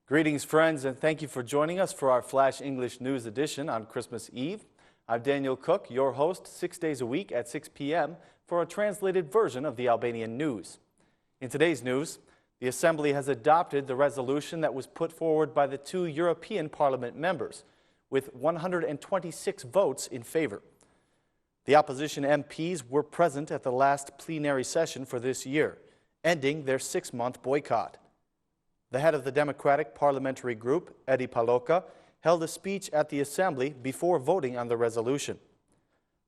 Greetings, friends, and thank you for joining us for our Flash English News edition on Christmas Eve. I'm Daniel Cook, your host 6 days a week at 6 p.m. for a translated version of the Albanian news. In today's news, the Assembly has adopted the resolution that was put forward by the two European Parliament members, with 126 votes in favor. The opposition MPs were present at the last plenary session for this year, ending their 6-month boycott. The head of the Democratic Parliamentary Group, Edi Paloka, held a speech at the Assembly before voting on the resolution.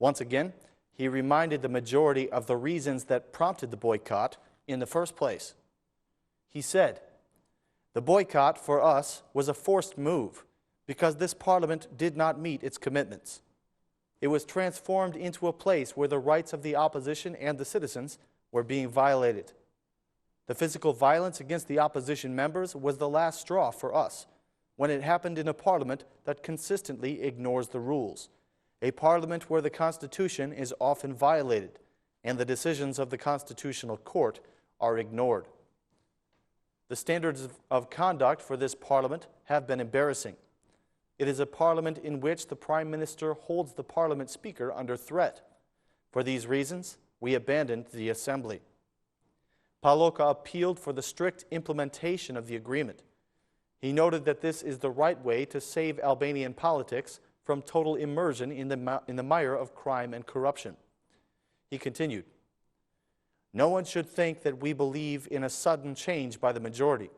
Once again, he reminded the majority of the reasons that prompted the boycott in the first place. He said, "The boycott for us was a forced move because this Parliament did not meet its commitments. It was transformed into a place where the rights of the opposition and the citizens were being violated. The physical violence against the opposition members was the last straw for us, when it happened in a parliament that consistently ignores the rules, a parliament where the Constitution is often violated and the decisions of the Constitutional Court are ignored. The standards of conduct for this parliament have been embarrassing. It is a parliament in which the Prime Minister holds the Parliament Speaker under threat. For these reasons, we abandoned the Assembly." Paloka appealed for the strict implementation of the agreement. He noted that this is the right way to save Albanian politics from total immersion in the mire of crime and corruption. He continued, "No one should think that we believe in a sudden change by the majority,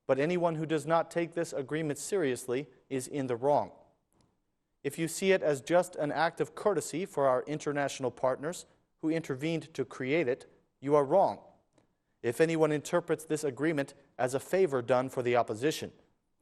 but anyone who does not take this agreement seriously is in the wrong. If you see it as just an act of courtesy for our international partners who intervened to create it, you are wrong. If anyone interprets this agreement as a favor done for the opposition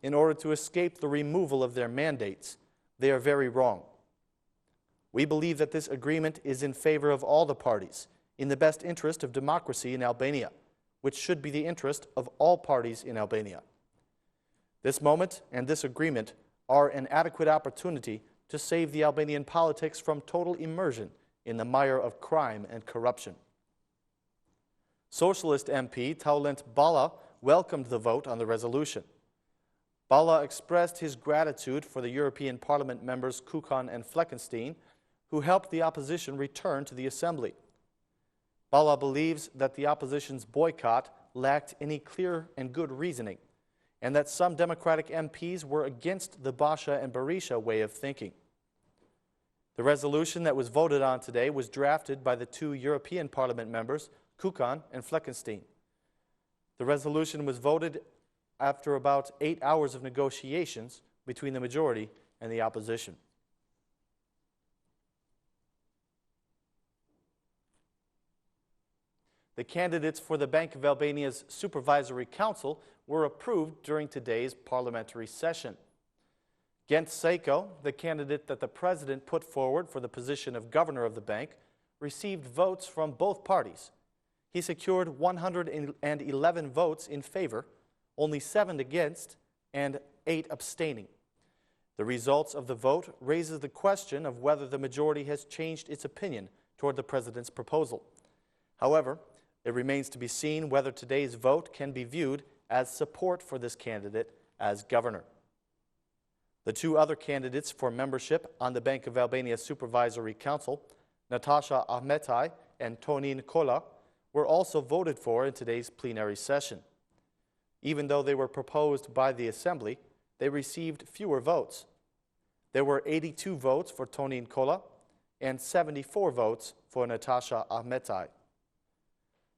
in order to escape the removal of their mandates, they are very wrong. We believe that this agreement is in favor of all the parties, in the best interest of democracy in Albania, which should be the interest of all parties in Albania. This moment and this agreement are an adequate opportunity to save the Albanian politics from total immersion in the mire of crime and corruption." Socialist MP Taulent Balla welcomed the vote on the resolution. Balla expressed his gratitude for the European Parliament members Kukan and Fleckenstein, who helped the opposition return to the Assembly. Balla believes that the opposition's boycott lacked any clear and good reasoning, and that some Democratic MPs were against the Basha and Berisha way of thinking. The resolution that was voted on today was drafted by the two European Parliament members, Kukan and Fleckenstein. The resolution was voted after about 8 hours of negotiations between the majority and the opposition. The candidates for the Bank of Albania's Supervisory Council were approved during today's parliamentary session. Gent Seiko, the candidate that the president put forward for the position of governor of the bank, received votes from both parties. He secured 111 votes in favor, only 7 against, and 8 abstaining. The results of the vote raises the question of whether the majority has changed its opinion toward the president's proposal. However, it remains to be seen whether today's vote can be viewed as support for this candidate as governor. The two other candidates for membership on the Bank of Albania Supervisory Council, Natasha Ahmetaj and Tonin Kola, were also voted for in today's plenary session. Even though they were proposed by the Assembly, they received fewer votes. There were 82 votes for Tonin Kola and 74 votes for Natasha Ahmetaj.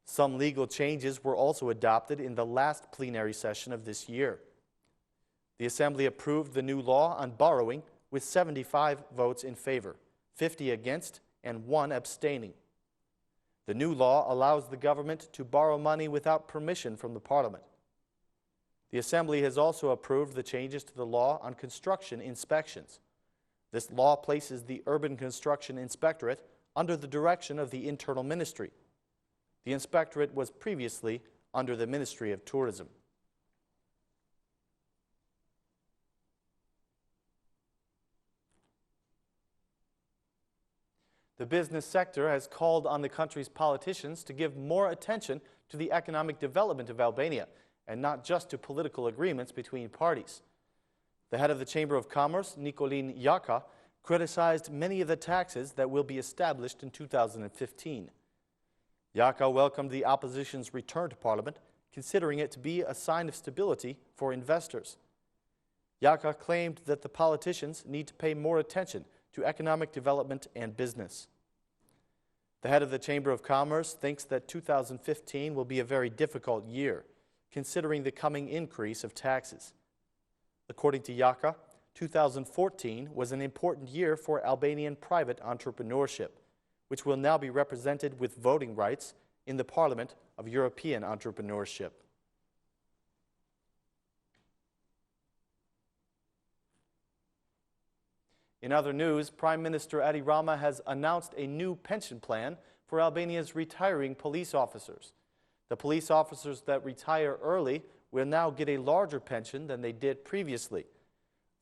Some legal changes were also adopted in the last plenary session of this year. The Assembly approved the new law on borrowing with 75 votes in favor, 50 against, and 1 abstaining. The new law allows the government to borrow money without permission from the Parliament. The Assembly has also approved the changes to the law on construction inspections. This law places the Urban Construction Inspectorate under the direction of the Internal Ministry. The Inspectorate was previously under the Ministry of Tourism. The business sector has called on the country's politicians to give more attention to the economic development of Albania and not just to political agreements between parties. The head of the Chamber of Commerce, Nicolin Jaka, criticized many of the taxes that will be established in 2015. Jaka welcomed the opposition's return to Parliament, considering it to be a sign of stability for investors. Jaka claimed that the politicians need to pay more attention to economic development and business. The head of the Chamber of Commerce thinks that 2015 will be a very difficult year, considering the coming increase of taxes. According to Jaka, 2014 was an important year for Albanian private entrepreneurship, which will now be represented with voting rights in the Parliament of European Entrepreneurship. In other news, Prime Minister Edi Rama has announced a new pension plan for Albania's retiring police officers. The police officers that retire early will now get a larger pension than they did previously.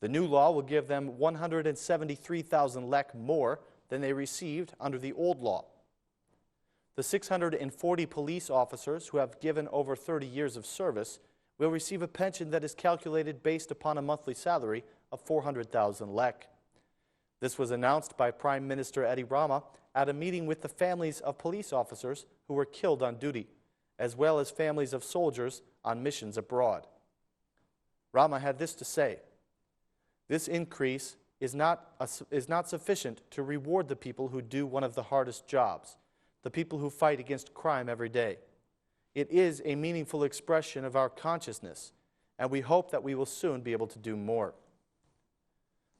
The new law will give them 173,000 lek more than they received under the old law. The 640 police officers who have given over 30 years of service will receive a pension that is calculated based upon a monthly salary of 400,000 lek. This was announced by Prime Minister Edi Rama at a meeting with the families of police officers who were killed on duty, as well as families of soldiers on missions abroad. Rama had this to say: "This increase is not sufficient to reward the people who do one of the hardest jobs, the people who fight against crime every day. It is a meaningful expression of our consciousness, and we hope that we will soon be able to do more."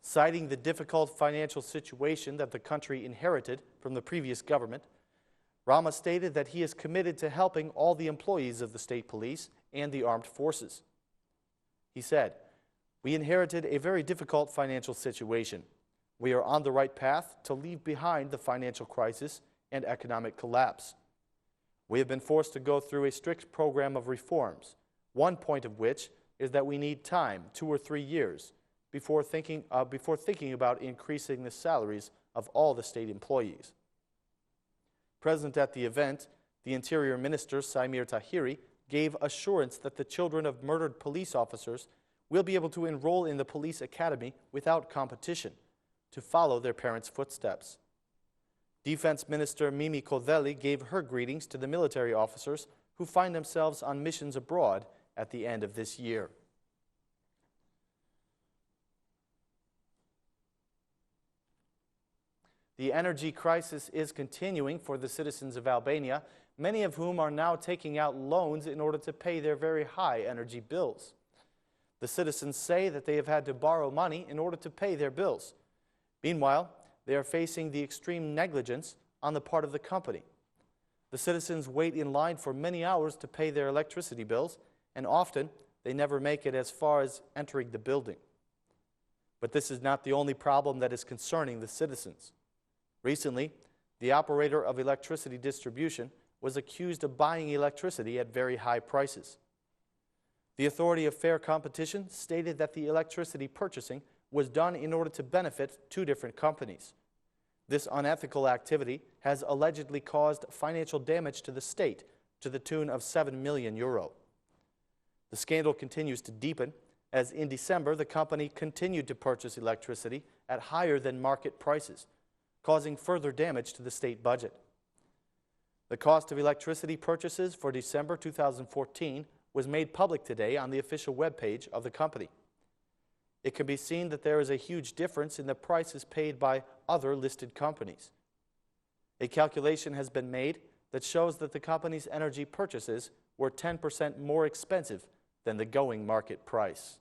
Citing the difficult financial situation that the country inherited from the previous government, Rama stated that he is committed to helping all the employees of the state police and the armed forces. He said, "We inherited a very difficult financial situation. We are on the right path to leave behind the financial crisis and economic collapse. We have been forced to go through a strict program of reforms, one point of which is that we need time, 2 or 3 years, before thinking about increasing the salaries of all the state employees." Present at the event, the Interior Minister, Saimir Tahiri, gave assurance that the children of murdered police officers will be able to enroll in the police academy without competition, to follow their parents' footsteps. Defense Minister Mimi Kodeli gave her greetings to the military officers who find themselves on missions abroad at the end of this year. The energy crisis is continuing for the citizens of Albania, many of whom are now taking out loans in order to pay their very high energy bills. The citizens say that they have had to borrow money in order to pay their bills. Meanwhile, they are facing the extreme negligence on the part of the company. The citizens wait in line for many hours to pay their electricity bills, and often they never make it as far as entering the building. But this is not the only problem that is concerning the citizens. Recently, the operator of electricity distribution was accused of buying electricity at very high prices. The Authority of Fair Competition stated that the electricity purchasing was done in order to benefit 2 different companies. This unethical activity has allegedly caused financial damage to the state to the tune of €7 million. The scandal continues to deepen, as in December the company continued to purchase electricity at higher than market prices, causing further damage to the state budget. The cost of electricity purchases for December 2014 was made public today on the official webpage of the company. It can be seen that there is a huge difference in the prices paid by other listed companies. A calculation has been made that shows that the company's energy purchases were 10% more expensive than the going market price.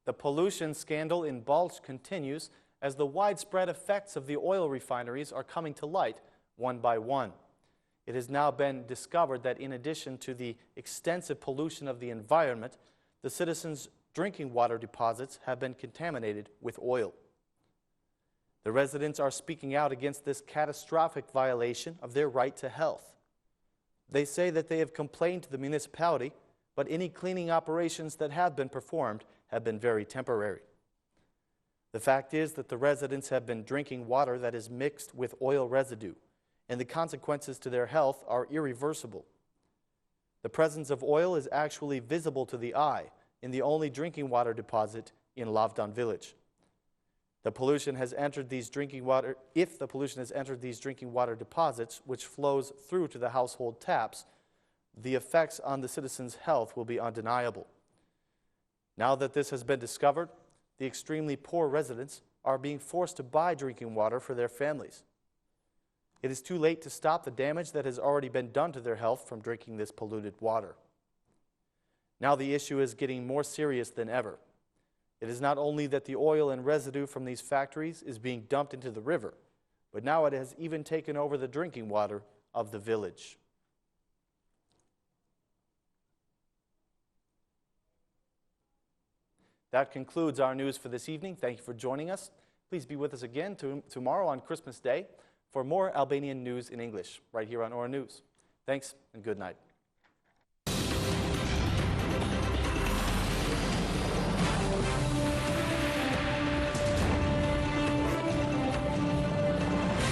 The pollution scandal in Balch continues as the widespread effects of the oil refineries are coming to light one by one. It has now been discovered that in addition to the extensive pollution of the environment, the citizens' drinking water deposits have been contaminated with oil. The residents are speaking out against this catastrophic violation of their right to health. They say that they have complained to the municipality, but any cleaning operations that have been performed have been very temporary. The fact is that the residents have been drinking water that is mixed with oil residue, and the consequences to their health are irreversible. The presence of oil is actually visible to the eye in the only drinking water deposit in Lavdan village. The pollution has entered these drinking water, if the pollution has entered these drinking water deposits, which flows through to the household taps, the effects on the citizens' health will be undeniable. Now that this has been discovered, the extremely poor residents are being forced to buy drinking water for their families. It is too late to stop the damage that has already been done to their health from drinking this polluted water. Now the issue is getting more serious than ever. It is not only that the oil and residue from these factories is being dumped into the river, but now it has even taken over the drinking water of the village. That concludes our news for this evening. Thank you for joining us. Please be with us again tomorrow on Christmas Day for more Albanian news in English right here on Ora News. Thanks and good night.